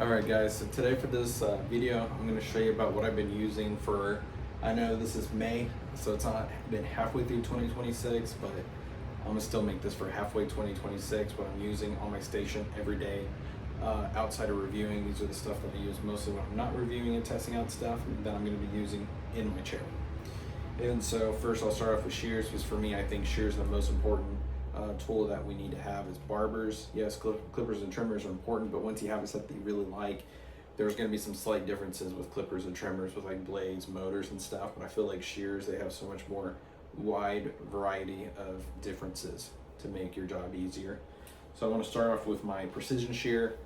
Alright guys, so today for this video, I'm going to show you about what I've been using for, I know this is May, so it's not been halfway through 2026, but I'm going to still make this for halfway 2026, what I'm using on my station every day. Outside of reviewing, these are the stuff that I use mostly when I'm not reviewing and testing out stuff that I'm going to be using in my chair. And so first I'll start off with shears, because for me I think shears are the most important tool that we need to have is barbers. Yes, clippers and trimmers are important, but once you have a set that you really like, there's going to be some slight differences with clippers and trimmers with like blades, motors and stuff, but I feel like shears, they have so much more wide variety of differences to make your job easier. So I want to start off with my precision shear,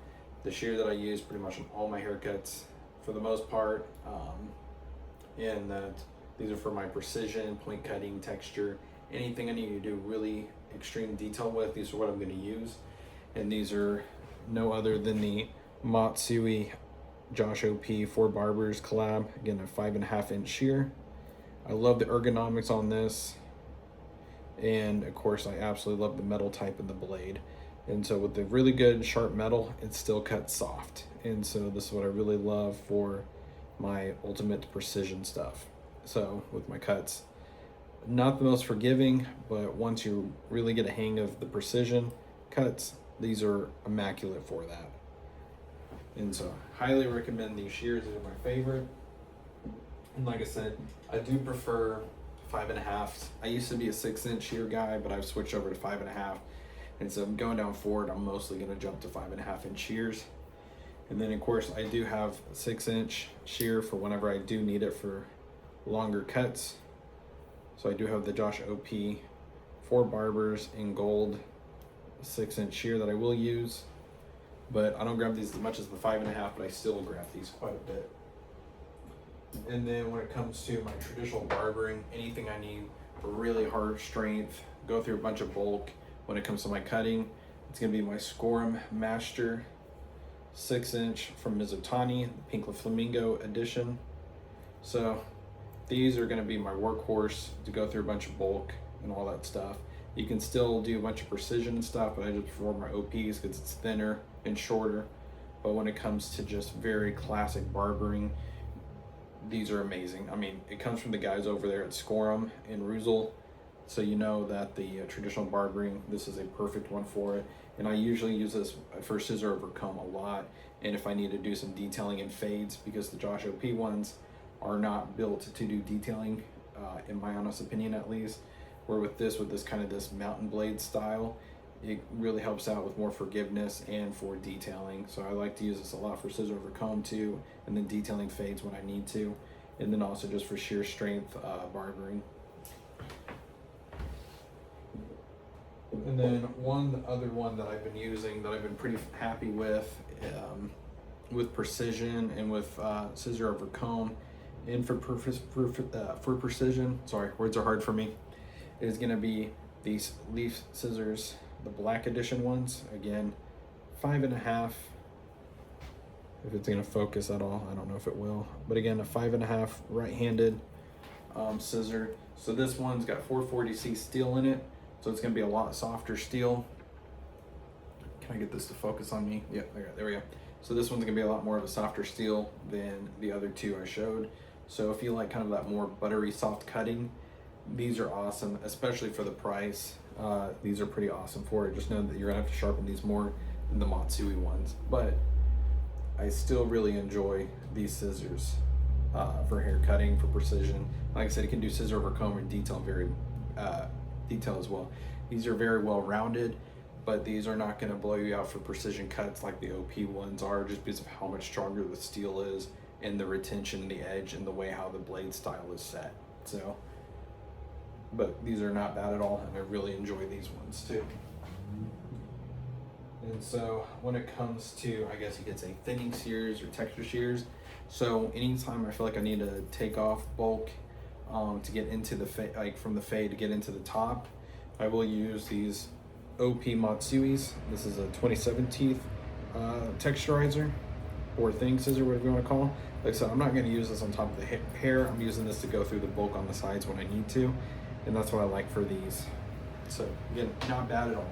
the shear that I use pretty much on all my haircuts for the most part, and that these are for my precision, point cutting, texture, anything I need to do really extreme detail with. These are what I'm going to use, and these are no other than the Matsui Josh OP for Barbers collab. Again, a 5.5 inch shear. I love the ergonomics on this, and of course I absolutely love the metal type in the blade. And so with the really good sharp metal, it still cuts soft, and so this is what I really love for my ultimate precision stuff. So with my cuts, not the most forgiving, but once you really get a hang of the precision cuts, these are immaculate for that. And so highly recommend these shears. These are my favorite. And like I said, I do prefer 5.5. I used to be a 6-inch shear guy, but I've switched over to 5.5. And so going down forward, I'm mostly going to jump to 5.5 inch shears. And then of course I do have a 6-inch shear for whenever I do need it for longer cuts. So I do have the Josh OP for Barbers in gold 6-inch shear that I will use, but I don't grab these as much as the 5.5, but I still grab these quite a bit. And then when it comes to my traditional barbering, anything I need for really hard strength, go through a bunch of bulk. When it comes to my cutting, it's gonna be my Scorum Master 6-inch from Mizutani, the Pink Flamingo edition. So these are going to be my workhorse to go through a bunch of bulk and all that stuff. You can still do a bunch of precision and stuff, but I just prefer my OPs because it's thinner and shorter. But when it comes to just very classic barbering, these are amazing. I mean, it comes from the guys over there at Scorum in Ruzel, so you know that the traditional barbering, this is a perfect one for it. And I usually use this for scissor over comb a lot, and if I need to do some detailing and fades, because the Josh OP ones are not built to do detailing, in my honest opinion at least, where with this kind of this mountain blade style, it really helps out with more forgiveness and for detailing. So I like to use this a lot for scissor over comb too, and then detailing fades when I need to, and then also just for sheer strength barbering. And then one other one that I've been using that I've been pretty happy with precision and with scissor over comb, and for precision, sorry, words are hard for me, is going to be these leaf scissors, the black edition ones. Again, 5.5. If it's going to focus at all, I don't know if it will, but again, a 5.5 right-handed scissor. So this one's got 440C steel in it, so it's going to be a lot softer steel. Can I get this to focus on me? Yeah, there we go. So this one's gonna be a lot more of a softer steel than the other two I showed. So if you like kind of that more buttery soft cutting, these are awesome, especially for the price. These are pretty awesome for it. Just know that you're gonna have to sharpen these more than the Matsui ones, but I still really enjoy these scissors for hair cutting, for precision. Like I said, you can do scissor over comb and detail detail as well. These are very well rounded, but these are not going to blow you out for precision cuts like the OP ones are, just because of how much stronger the steel is and the retention, the edge, and the way how the blade style is set. So, but these are not bad at all, and I really enjoy these ones too. And so when it comes to, I guess you could say, thinning shears or texture shears, so anytime I feel like I need to take off bulk to get into the like from the fade to get into the top, I will use these OP Matsui's. This is a 27 texturizer or thinning scissor, whatever you want to call it. Like I said, I'm not going to use this on top of the hair. I'm using this to go through the bulk on the sides when I need to, and that's what I like for these. So again, not bad at all.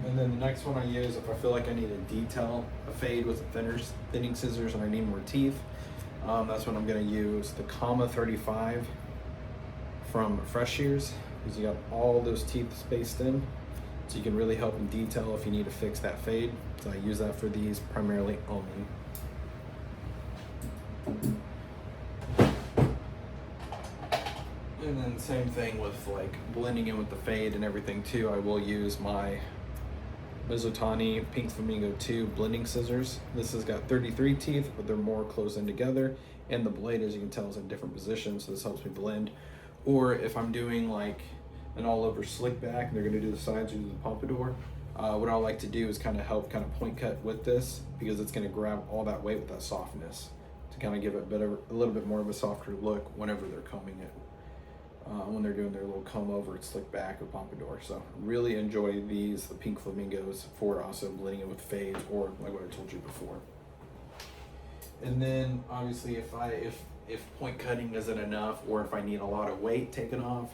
And then the next one I use, if I feel like I need to detail a fade with thinning scissors and I need more teeth, that's when I'm gonna use the Comma 35 from Shears, because you got all those teeth spaced in, so you can really help in detail if you need to fix that fade. So I use that for these primarily only. And then same thing with like blending in with the fade and everything too. I will use my Mizutani Pink Flamingo 2 blending scissors. This has got 33 teeth, but they're more close in together. And the blade, as you can tell, is in different positions, so this helps me blend. Or if I'm doing like an all over slick back and they're gonna do the sides or do the pompadour, what I like to do is kind of point cut with this, because it's gonna grab all that weight with that softness to kind of give it a little bit more of a softer look whenever they're combing it. When they're doing their little comb over and slick back or pompadour. So really enjoy these, the Pink Flamingos, for also blending it with fades or like what I told you before. And then obviously if point cutting isn't enough, or if I need a lot of weight taken off,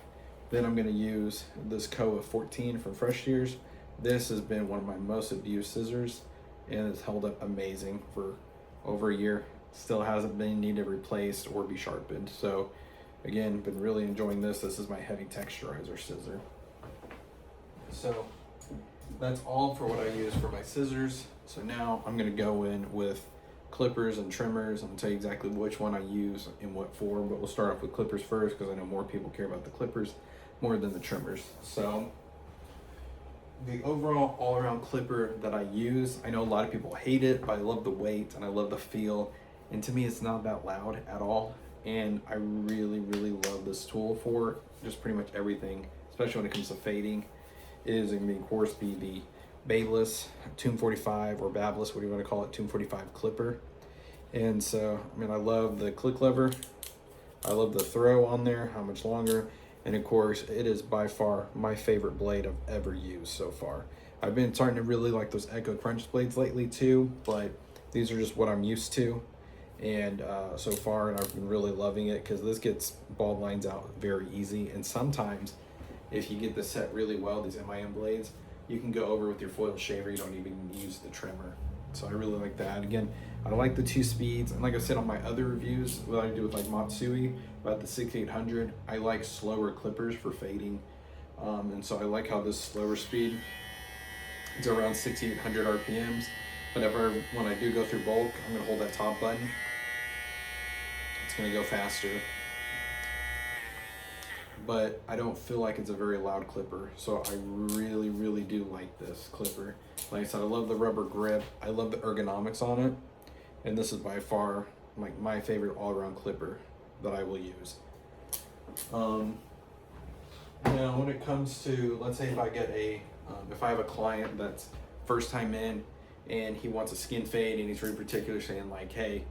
then I'm gonna use this Koa 14 from Shears. This has been one of my most abused scissors, and it's held up amazing for over a year. Still hasn't been needed replaced or be sharpened. So again, been really enjoying this. This is my heavy texturizer scissor. So that's all for what I use for my scissors. So now I'm gonna go in with clippers and trimmers, and I'll tell you exactly which one I use in what form, but we'll start off with clippers first, because I know more people care about the clippers more than the trimmers. So the overall all-around clipper that I use, I know a lot of people hate it, but I love the weight and I love the feel. And to me, it's not that loud at all. And I really, really love this tool for just pretty much everything, especially when it comes to fading. It is going to, of course, be the Bayless Tomb 45, or Babless, what do you want to call it, Tomb 45 clipper. And so, I mean, I love the click lever. I love the throw on there, how much longer. And of course, it is by far my favorite blade I've ever used so far. I've been starting to really like those Echo Crunch blades lately too, but these are just what I'm used to. And so far, and I've been really loving it, because this gets bald lines out very easy. And sometimes if you get this set really well, these MIM blades, you can go over with your foil shaver. You don't even use the trimmer. So I really like that. Again, I like the 2 speeds. And like I said on my other reviews, what I do with like Matsui, about the 6800, I like slower clippers for fading. And so I like how this slower speed is around 6800 RPMs. Whenever, when I do go through bulk, I'm gonna hold that top button. It's gonna go faster. But I don't feel like it's a very loud clipper. So I really, really do like this clipper. Like I said, I love the rubber grip. I love the ergonomics on it. And this is by far like my favorite all-around clipper that I will use. Now when it comes to, let's say if I get if I have a client that's first time in, and he wants a skin fade, and he's really particular, saying like, hey,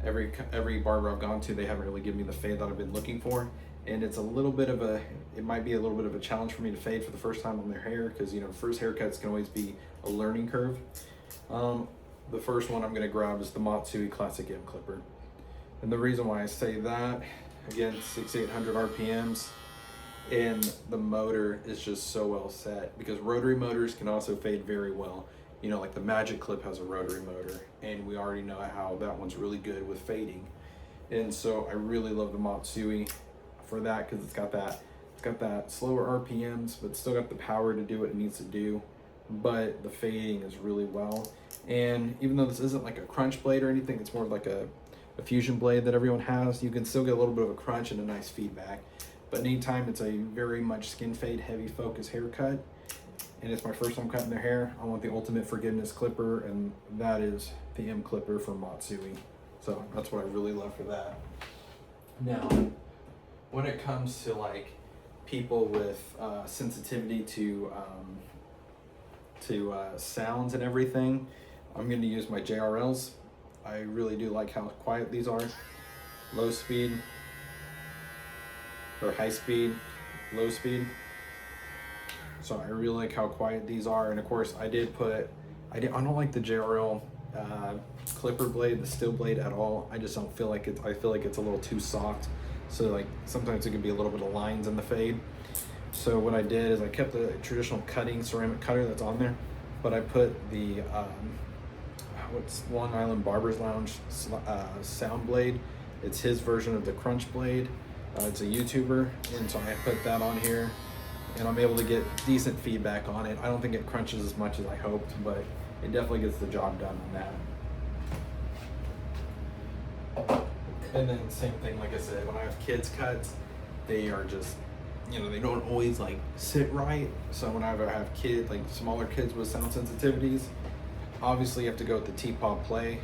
every barber I've gone to, they haven't really given me the fade that I've been looking for. And it's a little bit of it might be a little bit of a challenge for me to fade for the first time on their hair, because, you know, first haircuts can always be a learning curve. The first one I'm gonna grab is the Matsui Classic M Clipper. And the reason why I say that, again, 6,800 RPMs, and the motor is just so well set, because rotary motors can also fade very well. You know, like the Magic Clip has a rotary motor, and we already know how that one's really good with fading. And so I really love the Matsui for that, because it's got that slower RPMs, but still got the power to do what it needs to do. But the fading is really well. And even though this isn't like a crunch blade or anything, it's more like a fusion blade that everyone has, you can still get a little bit of a crunch and a nice feedback. But anytime it's a very much skin fade heavy focus haircut, and it's my first time cutting their hair, I want the ultimate forgiveness clipper, and that is the M Clipper from Matsui. So that's what I really love for that. Now, when it comes to like people with sensitivity to sounds and everything, I'm going to use my JRLs. I really do like how quiet these are. Low speed, or high speed, low speed. So I really like how quiet these are. And of course I don't like the JRL clipper blade, the steel blade at all. I just don't feel like it, I feel like it's a little too soft. So like sometimes it can be a little bit of lines in the fade. So what I did is I kept the traditional cutting ceramic cutter that's on there, but I put the what's Long Island Barber's Lounge sound blade. It's his version of the crunch blade. It's a YouTuber, and so I put that on here, and I'm able to get decent feedback on it. I don't think it crunches as much as I hoped, but it definitely gets the job done on that. And then same thing, like I said, when I have kids cuts, they are just, they don't always like sit right. So whenever I have kids, like smaller kids with sound sensitivities, obviously you have to go with the T-Pod Play.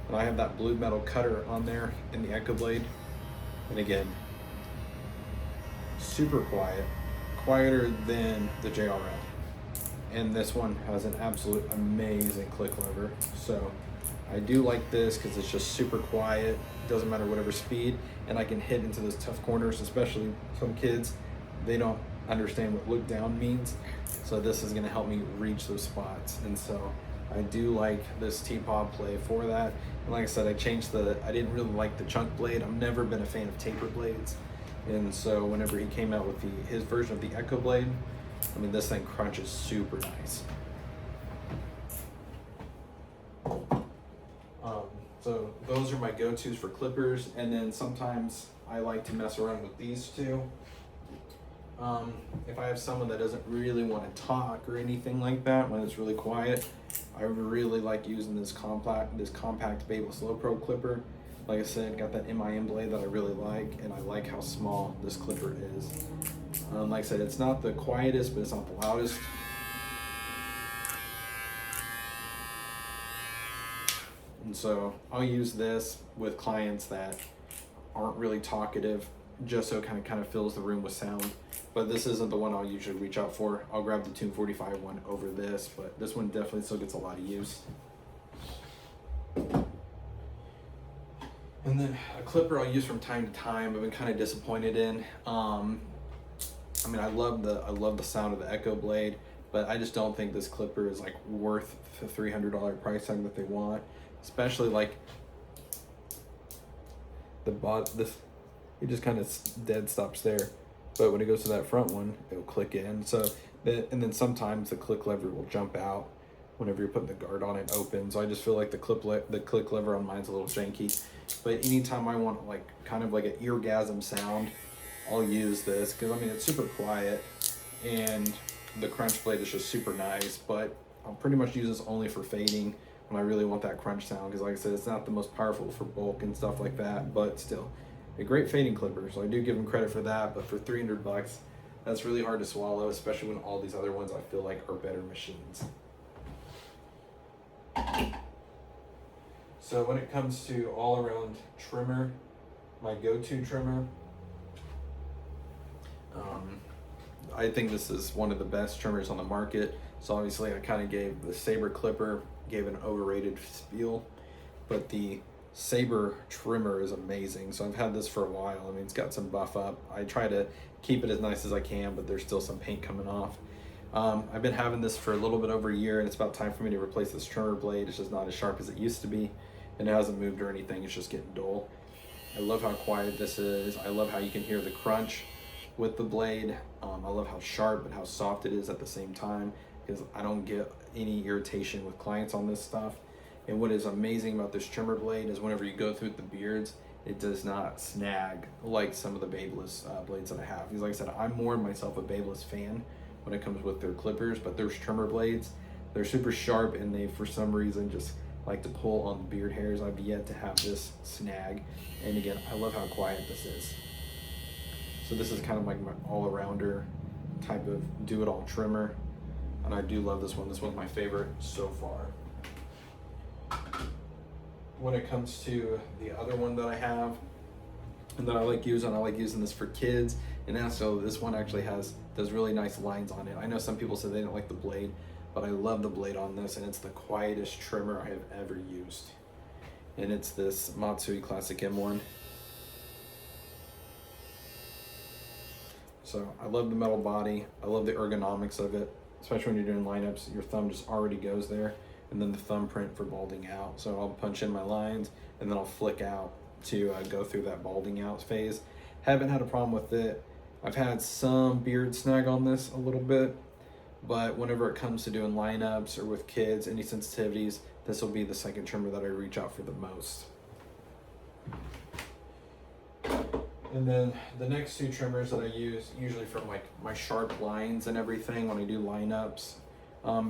And I have that blue metal cutter on there in the Echo Blade. And again, super quiet, quieter than the JRL. And this one has an absolute amazing click lever. So I do like this because it's just super quiet, doesn't matter whatever speed, and I can hit into those tough corners, especially some kids, they don't understand what look down means. So this is gonna help me reach those spots. And so I do like this T-Pod Play for that. And like I said, I didn't really like the chunk blade. I've never been a fan of taper blades. And so whenever he came out with his version of the Echo Blade, I mean, this thing crunches super nice. So those are my go-tos for clippers. And then sometimes I like to mess around with these two. If I have someone that doesn't really want to talk or anything like that, when it's really quiet, I really like using this compact Babeless Low Pro clipper. Like I said, got that MIM blade that I really like, and I like how small this clipper is. Like I said, it's not the quietest, but it's not the loudest. And so I'll use this with clients that aren't really talkative, just so it kind of fills the room with sound. But this isn't the one I'll usually reach out for. I'll grab the Tune 45 one over this, but this one definitely still gets a lot of use. And then a clipper I'll use from time to time, I've been kind of disappointed in. I mean, I love the sound of the Echo Blade, but I just don't think this clipper is like worth the $300 price tag that they want. Especially like it just kind of dead stops there. But when it goes to that front one, it'll click in. So, and then sometimes the click lever will jump out whenever you're putting the guard on it open. So I just feel like the click lever on mine's a little janky. But anytime I want like kind of like an eargasm sound, I'll use this because I mean it's super quiet and the crunch blade is just super nice. But I'll pretty much use this only for fading when I really want that crunch sound, because like I said, it's not the most powerful for bulk and stuff like that, but still a great fading clipper. So I do give them credit for that, but for $300, that's really hard to swallow, especially when all these other ones I feel like are better machines. So when it comes to all around trimmer, my go-to trimmer, I think this is one of the best trimmers on the market. So obviously I kind of gave the Sabre clipper, gave an overrated spiel, but the Sabre trimmer is amazing. So I've had this for a while. I mean, it's got some buff up. I try to keep it as nice as I can, but there's still some paint coming off. I've been having this for a little bit over a year, and it's about time for me to replace this trimmer blade. It's just not as sharp as it used to be, and it hasn't moved or anything. It's just getting dull. I love how quiet this is. I love how you can hear the crunch with the blade. I love how sharp and how soft it is at the same time, because I don't get any irritation with clients on this stuff. And what is amazing about this trimmer blade is whenever you go through the beards, it does not snag like some of the Babeless blades that I have. Because like I said, I'm more myself a Babeless fan when it comes with their clippers, but there's trimmer blades, they're super sharp, and they for some reason just like to pull on the beard hairs. I've yet to have this snag. And again, I love how quiet this is. So this is kind of like my all-arounder type of do-it-all trimmer, and I do love this one. This one's my favorite so far. When it comes to the other one that I have and that I like using this for kids, and also this one actually does really nice lines on it. I know some people said they didn't like the blade, but I love the blade on this, and it's the quietest trimmer I have ever used. And it's this Matsui Classic M1. So I love the metal body. I love the ergonomics of it, especially when you're doing lineups. Your thumb just already goes there, and then the thumbprint for balding out. So I'll punch in my lines, and then I'll flick out to go through that balding out phase. Haven't had a problem with it. I've had some beard snag on this a little bit, But whenever it comes to doing lineups or with kids, any sensitivities, this will be the second trimmer that I reach out for the most. And then the next two trimmers that I use, usually for like my sharp lines and everything when I do lineups,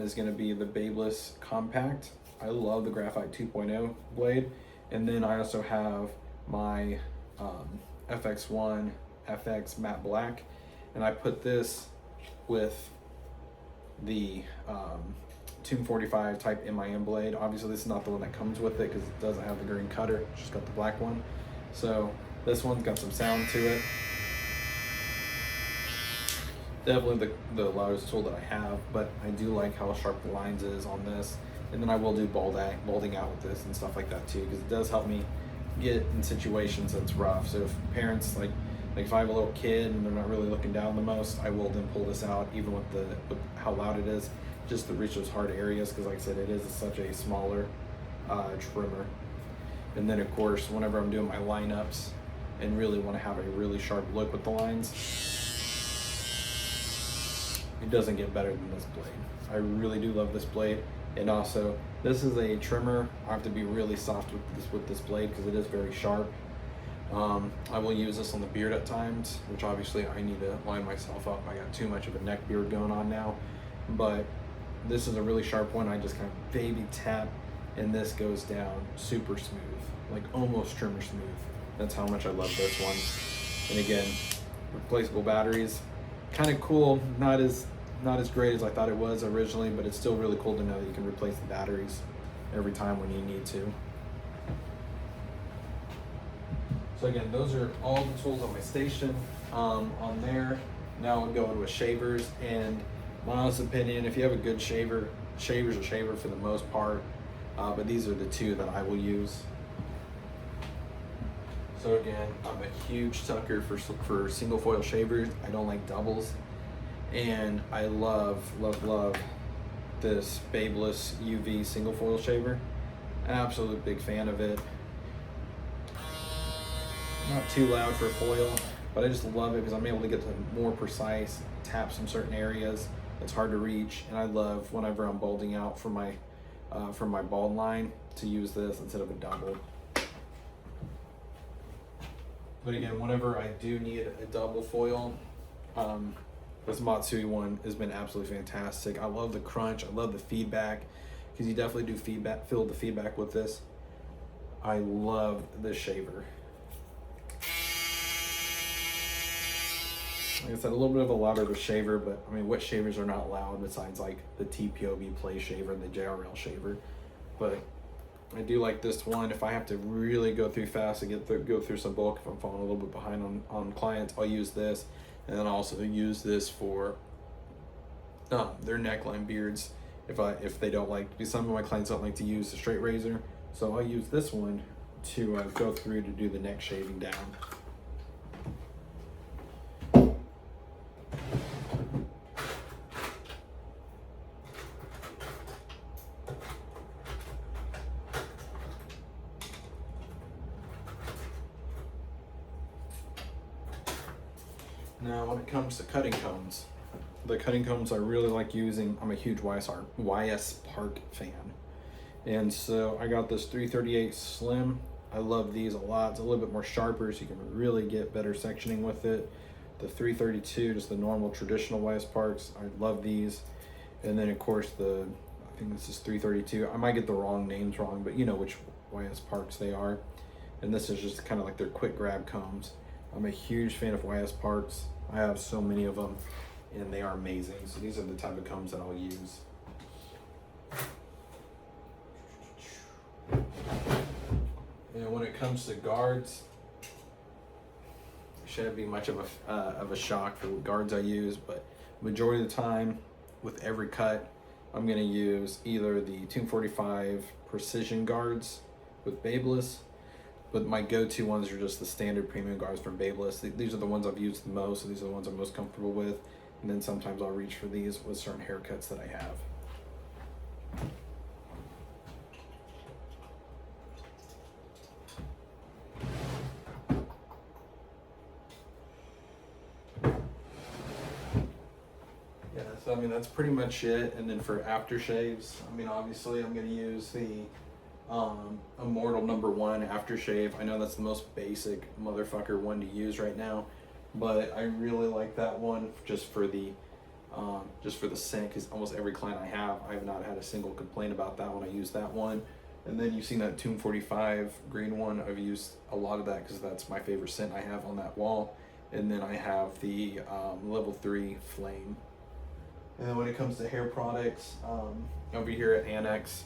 is going to be the Babeless Compact. I love the Graphite 2.0 blade. And then I also have my FX1 FX Matte Black. And I put this with the Tomb 45 type MIM blade. Obviously this is not the one that comes with it because it doesn't have the green cutter, it's just got the black one. So this one's got some sound to it. Definitely the loudest tool that I have, but I do like how sharp the lines is on this. And then I will do balding out with this and stuff like that too, because it does help me get in situations that's rough. So if parents like if I have a little kid and they're not really looking down the most, I will then pull this out even with how loud it is, just to reach those hard areas, because like I said, it is such a smaller trimmer. And then of course, whenever I'm doing my lineups and really want to have a really sharp look with the lines, it doesn't get better than this blade. I really do love this blade. And also, this is a trimmer. I have to be really soft with this blade because it is very sharp. I will use this on the beard at times, which obviously I need to line myself up. I got too much of a neck beard going on now, but this is a really sharp one. I just kind of baby tap and this goes down super smooth, like almost trimmer smooth. That's how much I love this one. And again, replaceable batteries, kind of cool. Not as great as I thought it was originally, but it's still really cool to know that you can replace the batteries every time when you need to. So again, those are all the tools on my station. On there, now I'm going with shavers, and my honest opinion, if you have a good shaver, shaver's a shaver for the most part, but these are the two that I will use. So again, I'm a huge sucker for single foil shavers. I don't like doubles. And I love this Babeless UV single foil shaver. Absolute big fan of it. Not too loud for foil, but I just love it because I'm able to get to more precise taps in certain areas that's hard to reach. And I love whenever I'm balding out for my bald line to use this instead of a double. But again, whenever I do need a double foil, this Matsui one has been absolutely fantastic. I love the crunch. I love the feedback, because you definitely do feel the feedback with this. I love this shaver. Like I said, a little bit of a louder of a shaver, but I mean, what shavers are not loud besides like the TPOB Play shaver and the JRL shaver? But I do like this one. If I have to really go through fast and go through some bulk, if I'm falling a little bit behind on clients, I'll use this. And then I also use this for their neckline beards. If they don't like, because some of my clients don't like to use the straight razor, so I'll use this one to go through to do the neck shaving down. Now, when it comes to cutting combs, the cutting combs I really like using, I'm a huge YS Park fan. And so I got this 338 Slim. I love these a lot. It's a little bit more sharper, so you can really get better sectioning with it. The 332, just the normal traditional YS Parks, I love these. And then of course I think this is 332. I might get the names wrong, but you know which YS Parks they are. And this is just kind of like their quick grab combs. I'm a huge fan of YS Parks. I have so many of them, and they are amazing. So these are the type of combs that I'll use. And when it comes to guards, it shouldn't be much of a shock for what guards I use, but majority of the time, with every cut, I'm gonna use either the Tomb 45 Precision guards with Babeless, but my go-to ones are just the standard premium guards from Babeless. These are the ones I've used the most, so these are the ones I'm most comfortable with. And then sometimes I'll reach for these with certain haircuts that I have. Yes. So I mean that's pretty much it. And then for aftershaves, I mean obviously I'm gonna use the Immortal #1 aftershave. I know that's the most basic motherfucker one to use right now, but I really like that one just for the scent, because almost every client I have not had a single complaint about that one. I use that one. And then you've seen that Tomb 45 green one. I've used a lot of that because that's my favorite scent I have on that wall. And then I have the level 3 flame. And then when it comes to hair products, over here at Annex,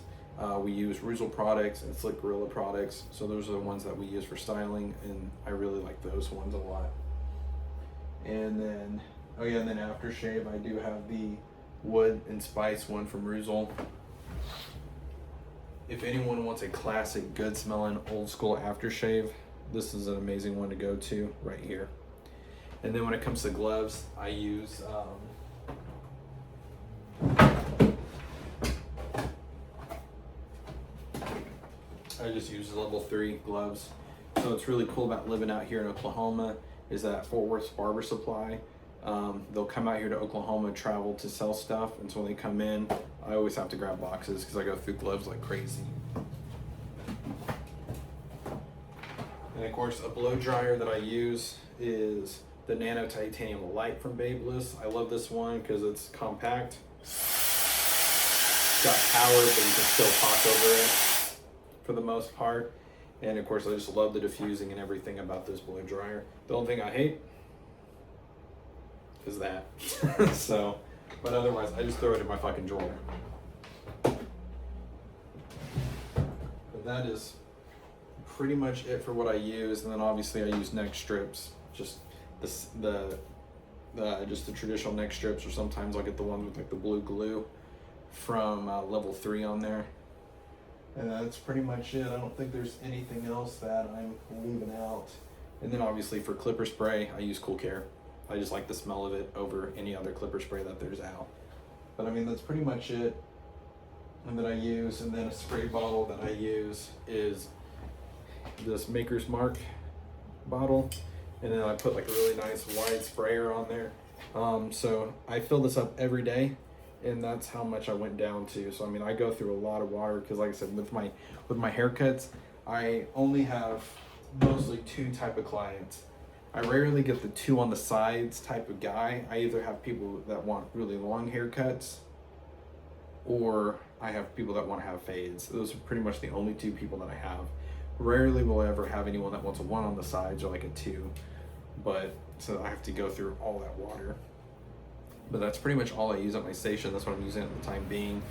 we use Ruzel products and Slick Gorilla products. So those are the ones that we use for styling, and I really like those ones a lot. And then, oh yeah, and then aftershave, I do have the Wood and Spice one from Ruzel. If anyone wants a classic, good smelling, old school aftershave, this is an amazing one to go to right here. And then when it comes to gloves, I use I just use level 3 gloves. So what's really cool about living out here in Oklahoma is that Fort Worth's Barber Supply, they'll come out here to Oklahoma, travel to sell stuff, and so when they come in, I always have to grab boxes because I go through gloves like crazy. And of course, a blow dryer that I use is the Nano Titanium Light from Babyliss. I love this one because it's compact. It's got power, but you can still talk over it for the most part. And of course, I just love the diffusing and everything about this blow dryer. The only thing I hate is that. So, but otherwise, I just throw it in my fucking drawer. But that is pretty much it for what I use. And then obviously I use neck strips, just just the traditional neck strips, or sometimes I'll get the ones with like the blue glue from level 3 on there. And that's pretty much it. I don't think there's anything else that I'm leaving out. And then obviously for clipper spray, I use Cool Care. I just like the smell of it over any other clipper spray that there's out. But I mean, that's pretty much it. And then I use, and then a spray bottle that I use is this Maker's Mark bottle. And then I put like a really nice wide sprayer on there. So I fill this up every day, and that's how much I went down to. So I mean, I go through a lot of water because, like I said, with my haircuts, I only have mostly 2 type of clients. I rarely get the 2 on the sides type of guy. I either have people that want really long haircuts, or I have people that want to have fades. Those are pretty much the only 2 people that I have. Rarely will I ever have anyone that wants a 1 on the sides or like a 2, but so I have to go through all that water. But that's pretty much all I use at my station. That's what I'm using at the time being.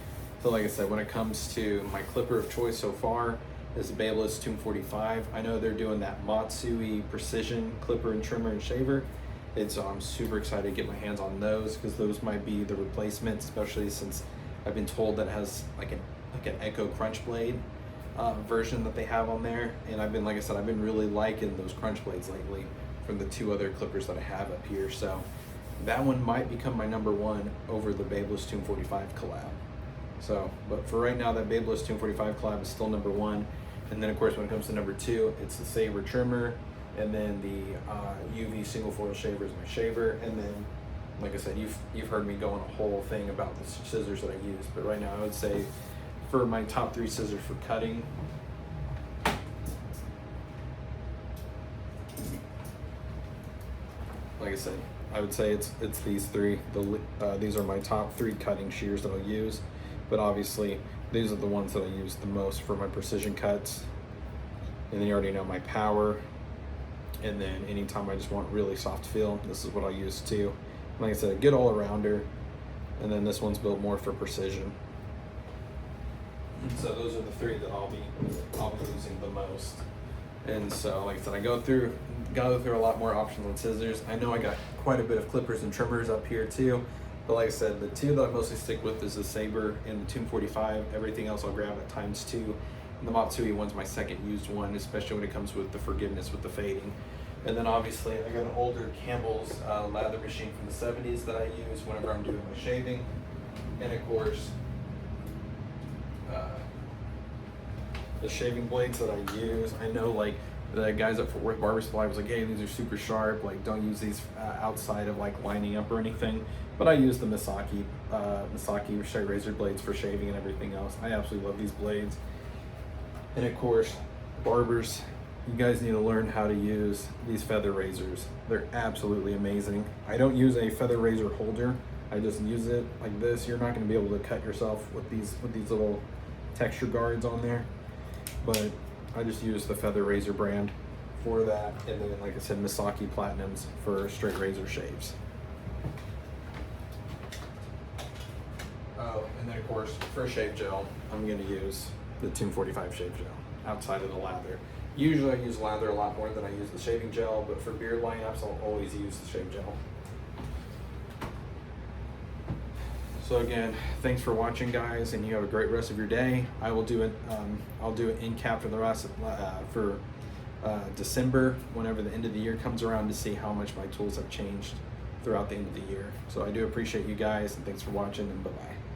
So like I said, when it comes to my clipper of choice so far is the Babyliss Tomb 45. I know they're doing that Matsui precision clipper and trimmer and shaver. And so I'm super excited to get my hands on those, because those might be the replacement, especially since I've been told that it has like an Echo Crunch Blade version that they have on there. And I've been, like I said, I've been really liking those Crunch Blades lately from the 2 other clippers that I have up here. So that one might become my #1 over the Babyliss Tomb 45 collab. So, but for right now, that Babyliss Tomb 45 collab is still #1. And then of course, when it comes to #2, it's the Saber trimmer, and then the UV single foil shaver is my shaver. And then, like I said, you've heard me go on a whole thing about the scissors that I use. But right now, I would say for my top 3 scissors for cutting, like I said, I would say it's these 3. These are my top 3 cutting shears that I'll use. But obviously, these are the ones that I use the most for my precision cuts. And then you already know my power. And then anytime I just want really soft feel, this is what I'll use too. Like I said, a good all-arounder. And then this one's built more for precision. And so those are the 3 that I'll be using the most. And so, like I said, I go through a lot more options on scissors. I know I got quite a bit of clippers and trimmers up here too. But like I said, the 2 that I mostly stick with is the Saber and the Tomb 45. Everything else I'll grab at ×2. And the Matsui one's my second used one, especially when it comes with the forgiveness with the fading. And then obviously I got an older Campbell's lather machine from the 70s that I use whenever I'm doing my shaving. And of course, the shaving blades that I use, I know like the guys at Fort Worth Barber Supply was like, hey, these are super sharp, like don't use these outside of like lining up or anything. But I use the Misaki straight razor blades for shaving and everything else. I absolutely love these blades. And of course, barbers, you guys need to learn how to use these feather razors. They're absolutely amazing. I don't use a feather razor holder. I just use it like this. You're not going to be able to cut yourself with these little texture guards on there. But I just use the feather razor brand for that. And then, like I said, Misaki Platinums for straight razor shaves. Oh, and then of course, for shave gel, I'm going to use the Tomb 45 shave gel outside of the lather. Usually I use lather a lot more than I use the shaving gel, but for beard lineups, I'll always use the shave gel. So again, thanks for watching, guys, and you have a great rest of your day. I will do it. I'll do an in cap for the rest for December, whenever the end of the year comes around, to see how much my tools have changed throughout the end of the year. So I do appreciate you guys, and thanks for watching, and bye-bye.